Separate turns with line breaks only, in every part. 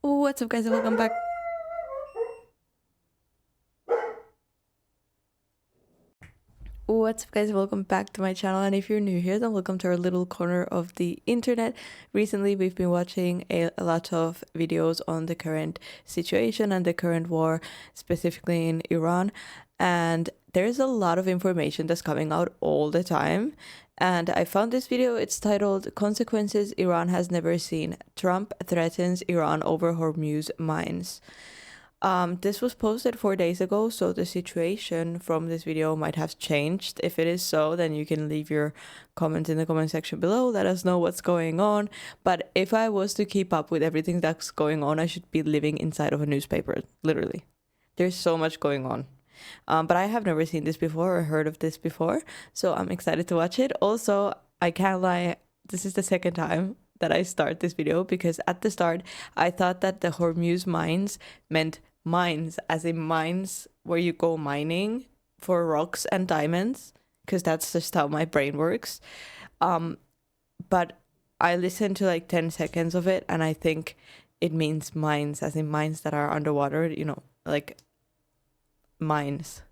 What's up, guys, and welcome back. What's up, guys, and welcome back to my channel. And if you're new here, then welcome to our little corner of the internet. Recently, we've been watching a lot of videos on the current situation and the current war, specifically in Iran. And there's a lot of information that's coming out all the time. And I found this video. It's titled "Consequences Iran Has Never Seen. Trump Threatens Iran Over Hormuz Mines." This was posted 4 days ago, so the situation from this video might have changed. If it is so, then you can leave your comment in the comment section below. Let us know what's going on. But if I was to keep up with everything that's going on, I should be living inside of a newspaper, literally. There's so much going on. But I have never seen this before or heard of this before, so I'm excited to watch it. Also, I can't lie, this is the second time that I start this video, because at the start, I thought that the Hormuz mines meant mines, as in mines where you go mining for rocks and diamonds, because that's just how my brain works. But I listened to like 10 seconds of it, and I think it means mines, as in mines that are underwater, you know, like mines.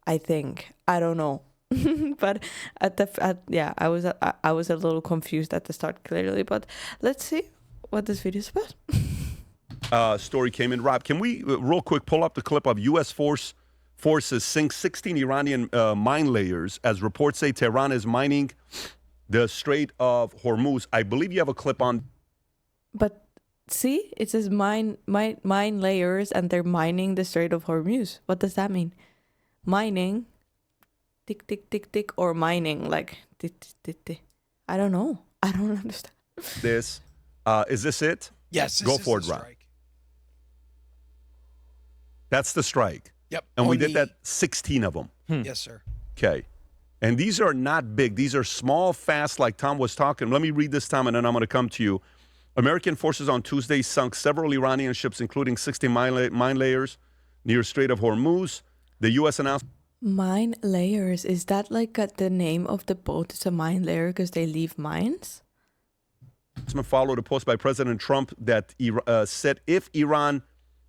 I think. I don't know. But I was a little confused at the start, clearly. But let's see what this video is about.
Story came in. Rob, can we real quick pull up the clip of U.S. forces sink 16 Iranian mine layers as reports say Tehran is mining the Strait of Hormuz? I believe you have a clip on.
But see, it says mine layers, and they're mining the Strait of Hormuz. What does that mean? Mining, tick tick tick tick, or mining like tick tick tick tick. I don't know. I don't understand.
This is this it?
Yes.
Go for it, Rob. That's the strike.
Yep.
And we did that 16 of them.
Yes, sir.
Okay. And these are not big. These are small, fast, like Tom was talking. Let me read this, Tom, and then I'm going to come to you. American forces on Tuesday sunk several Iranian ships, including 60 mine layers near Strait of Hormuz. The U.S. announced...
Mine layers. Is that like the name of the boat? It's a mine layer because they leave mines?
Followed a post by President Trump that said if Iran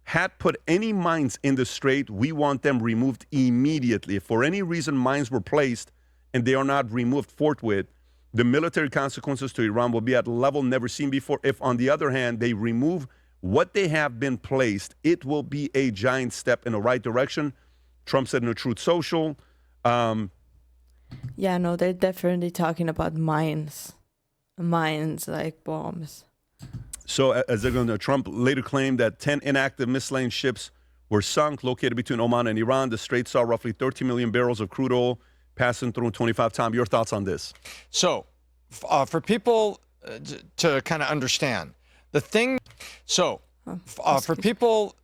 had put any mines in the strait, we want them removed immediately. If for any reason mines were placed and they are not removed forthwith, the military consequences to Iran will be at a level never seen before. If, on the other hand, they remove what they have been placed, it will be a giant step in the right direction, Trump said in a Truth Social.
Yeah, no, they're definitely talking about mines. Mines like bombs.
So, as they're going to, Trump later claimed that 10 inactive missile ships were sunk, located between Oman and Iran. The strait saw roughly 13 million barrels of crude oil passing through in 25 times. Your thoughts on this?
So, for people to kind of understand, the thing. So, for people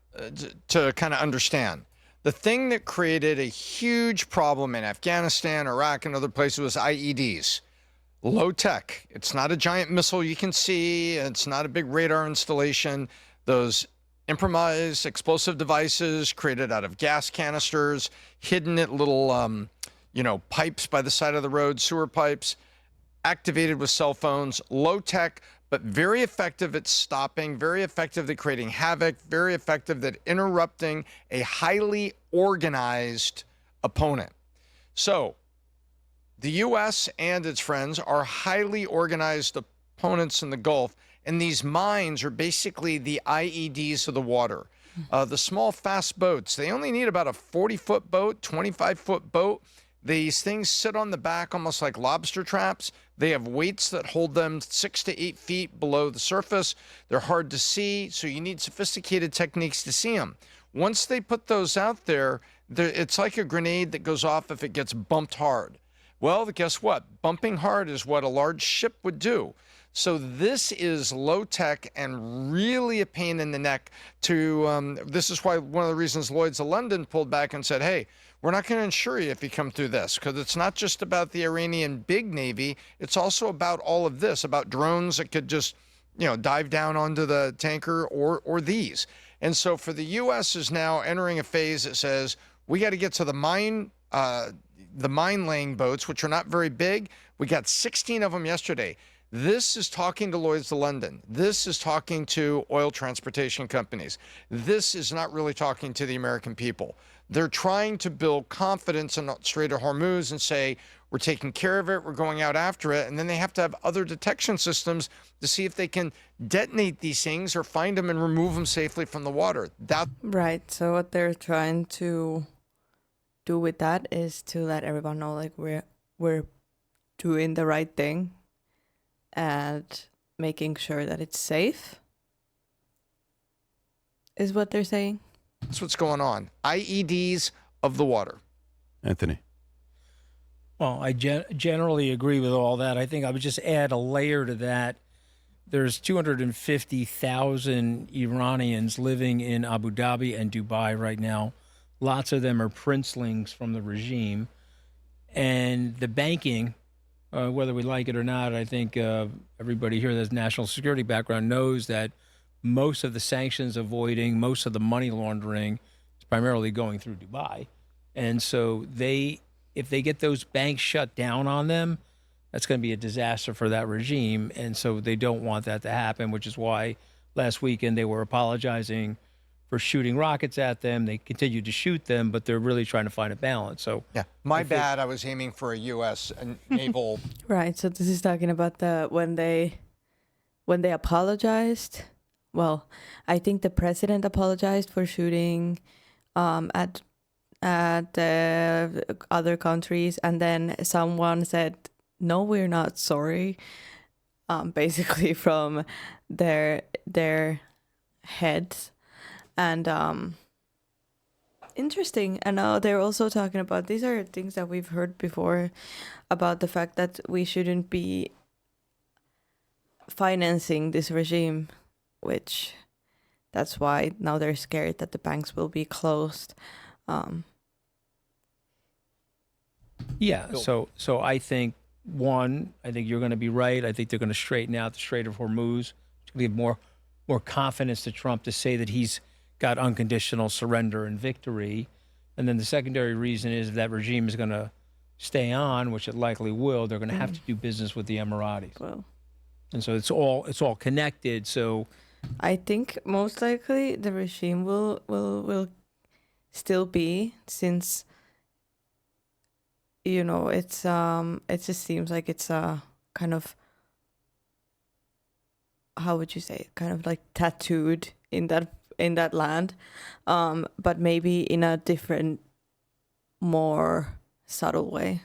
to kind of understand, the thing that created a huge problem in Afghanistan, Iraq, and other places was IEDs. Low tech. It's not a giant missile you can see. It's not a big radar installation. Those improvised explosive devices created out of gas canisters, hidden at little, pipes by the side of the road, sewer pipes, activated with cell phones. Low tech, but very effective at stopping, very effective at creating havoc, very effective at interrupting a highly organized opponent. So, the U.S. and its friends are highly organized opponents in the Gulf, and these mines are basically the IEDs of the water. The small, fast boats, they only need about a 40-foot boat, 25-foot boat. These things sit on the back almost like lobster traps. They have weights that hold them 6 to 8 feet below the surface. They're hard to see, so you need sophisticated techniques to see them. Once they put those out there, it's like a grenade that goes off if it gets bumped hard. Well, guess what? Bumping hard is what a large ship would do. So this is low tech and really a pain in the neck to, this is why one of the reasons Lloyd's of London pulled back and said, hey, we're not going to insure you if you come through this, because it's not just about the Iranian big Navy. It's also about all of this, about drones that could just, dive down onto the tanker or these. And so for the U.S. is now entering a phase that says, we got to get to the mine laying boats, which are not very big. We got 16 of them yesterday. This is talking to Lloyd's of London. This is talking to oil transportation companies. This is not really talking to the American people. They're trying to build confidence in the Strait of Hormuz and say, we're taking care of it, we're going out after it. And then they have to have other detection systems to see if they can detonate these things or find them and remove them safely from the water.
Right. So what they're trying to do with that is to let everyone know, like, we're doing the right thing and making sure that it's safe, is what they're saying.
That's what's going on. IEDs of the water.
Anthony.
Well, I generally agree with all that. I think I would just add a layer to that. There's 250,000 Iranians living in Abu Dhabi and Dubai right now. Lots of them are princelings from the regime. And the banking, whether we like it or not, I think everybody here that has national security background knows that most of the sanctions avoiding, most of the money laundering is primarily going through Dubai. And so if they get those banks shut down on them, that's going to be a disaster for that regime. And so they don't want that to happen, which is why last weekend they were apologizing for shooting rockets at them. They continued to shoot them, but they're really trying to find a balance. So
yeah, my bad. I was aiming for a U.S. naval.
Right. So this is talking about when they apologized. Well, I think the president apologized for shooting at other countries, and then someone said, "No, we're not sorry." Basically from their heads, and interesting. And now they're also talking about, these are things that we've heard before, about the fact that we shouldn't be financing this regime, which that's why now they're scared that the banks will be closed.
yeah, so I think I think you're going to be right. I think they're going to straighten out the Strait of Hormuz to give more confidence to Trump to say that he's got unconditional surrender and victory. And then the secondary reason is if that regime is going to stay on, which it likely will, they're going to have to do business with the Emiratis.
Well,
And so it's all connected. So
I think most likely the regime will still be, since it just seems like it's kind of, how would you say it? Kind of like tattooed in that land, but maybe in a different, more subtle way.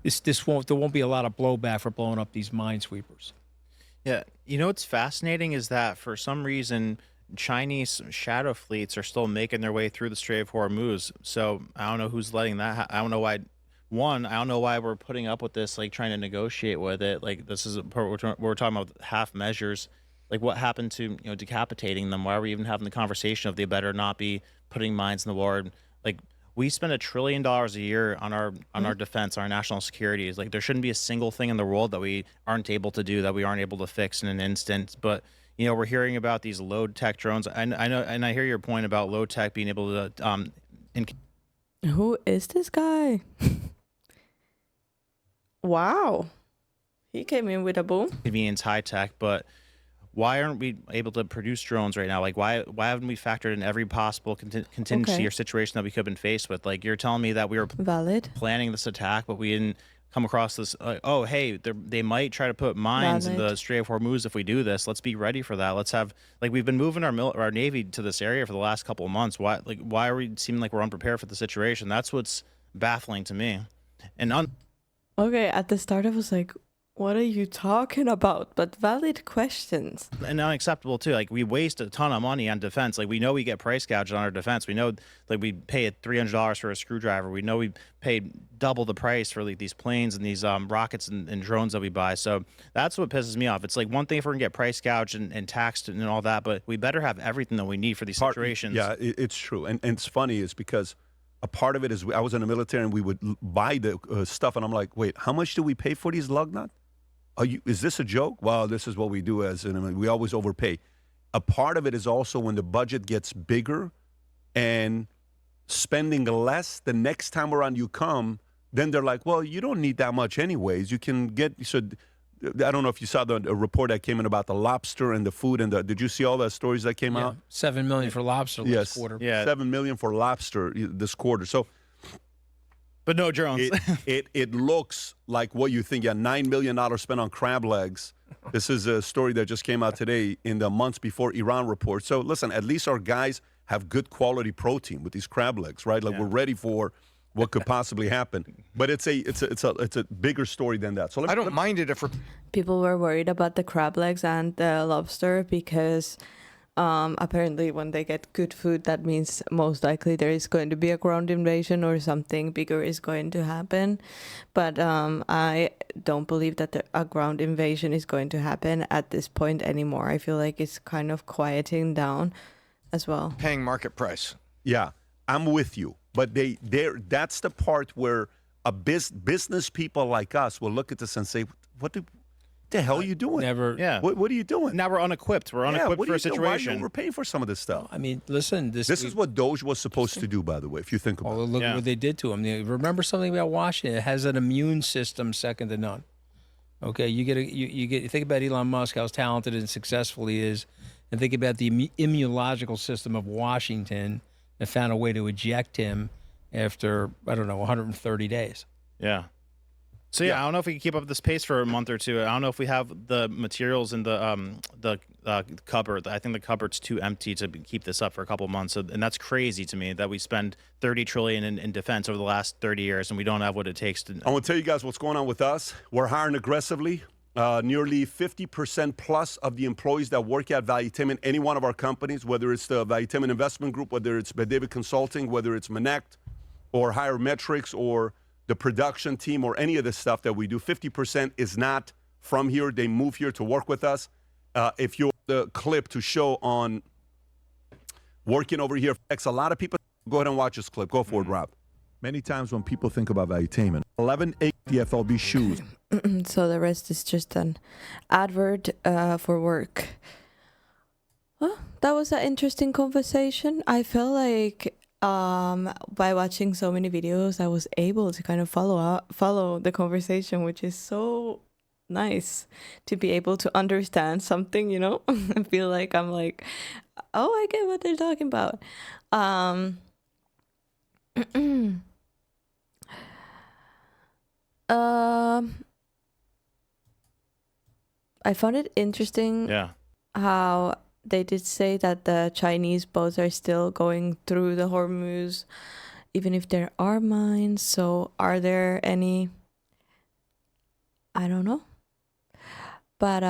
there won't be a lot of blowback for blowing up these minesweepers.
Yeah, you know what's fascinating is that for some reason Chinese shadow fleets are still making their way through the Strait of Hormuz. So I don't know who's letting that. I don't know why. One, I don't know why we're putting up with this, like trying to negotiate with it. Like this is we're talking about half measures. Like what happened to decapitating them? Why are we even having the conversation of they better not be putting mines in the water? Like we spend $1 trillion a year on our defense, our national security. Is like there shouldn't be a single thing in the world that we aren't able to do, that we aren't able to fix in an instant. But we're hearing about these low tech drones. I know, and I hear your point about low tech being able to.
Who is this guy? Wow, he came in with a boom.
Convenience, high tech, but why aren't we able to produce drones right now? Like why haven't we factored in every possible contingency or situation that we could have been faced with? Like you're telling me that we were
Valid.
planning this attack, but we didn't come across this. Oh, hey, they might try to put mines in the Strait of Hormuz if we do this. Let's be ready for that. Let's have we've been moving our Navy to this area for the last couple of months. Why are we seeming like we're unprepared for the situation? That's what's baffling to me. And
Okay, at the start I was like, what are you talking about? But valid questions.
And unacceptable too. Like we waste a ton of money on defense. Like we know we get price gouged on our defense. We know like we pay $300 for a screwdriver. We know we paid double the price for like these planes and these rockets and drones that we buy. So that's what pisses me off. It's like one thing if we're gonna get price gouged and taxed and all that, but we better have everything that we need for these situations.
Yeah, it's true. And it's funny is because a part of it is I was in the military and we would buy the stuff and I'm like, wait, how much do we pay for these lug nuts? Is this a joke? Well, this is what we do we always overpay. A part of it is also when the budget gets bigger and spending less, the next time around you come, then they're like, well, you don't need that much anyways. You can get, so I don't know if you saw a report that came in about the lobster and the food and did you see all the stories that came out?
7 million for lobster last
Yes.
quarter.
Yeah.
7 million for lobster this quarter. So
But no drones.
it looks like what you think. Yeah, $9 million spent on crab legs. This is a story that just came out today in the months before Iran report. So listen, at least our guys have good quality protein with these crab legs, right? Like we're ready for what could possibly happen. But it's a bigger story than that. So
I don't mind it if we're
People were worried about the crab legs and the lobster because apparently when they get good food, that means most likely there is going to be a ground invasion or something bigger is going to happen. But I don't believe that a ground invasion is going to happen at this point anymore. I feel like it's kind of quieting down as well.
paying market price.
Yeah, I'm with you. But that's the part where business people like us will look at this and say, what the hell are you doing?
Never.
Yeah.
What are you doing?
Now we're unequipped. We're unequipped
what
for
are
a
you doing? Why are you
situation.
overpaying for some of this stuff?
I mean, listen.
This is what Doge was supposed to do, by the way, if you think about
Oh,
it.
look at what they did to him. Remember something about Washington? It has an immune system second to none. Okay, you think about Elon Musk, how talented and successful he is, and think about the immunological system of Washington that found a way to eject him after, I don't know, 130 days.
Yeah. So I don't know if we can keep up this pace for a month or two. I don't know if we have the materials in the cupboard. I think the cupboard's too empty to keep this up for a couple of months. So, and that's crazy to me that we spend $30 trillion in defense over the last 30 years and we don't have what it takes to.
I want to tell you guys what's going on with us. We're hiring aggressively. Nearly 50% plus of the employees that work at Valuetainment, any one of our companies, whether it's the Valuetainment Investment Group, whether it's David Consulting, whether it's Manect or Higher Metrics or the production team or any of the stuff that we do, 50% is not from here. They move here to work with us. If you're the clip to show on working over here, a lot of people, go ahead and watch this clip. Go for it, Rob. Many times when people think about Valuetainment, 11 DFLB shoes.
So the rest is just an advert for work. Well, that was an interesting conversation. I felt like by watching so many videos, I was able to kind of follow the conversation, which is so nice to be able to understand something, you know. I feel like I'm like, oh, I get what they're talking about. I found it interesting how they did say that the Chinese boats are still going through the Hormuz, even if there are mines. So are there any? I don't know. But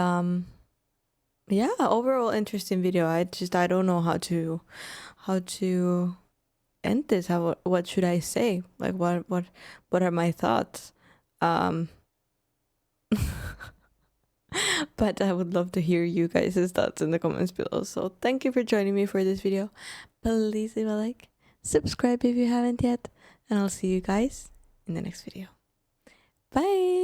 yeah, overall interesting video. I don't know how to end this. What should I say? Like what are my thoughts? But I would love to hear you guys' thoughts in the comments below. So thank you for joining me for this video. Please leave a like, subscribe if you haven't yet, and I'll see you guys in the next video. Bye!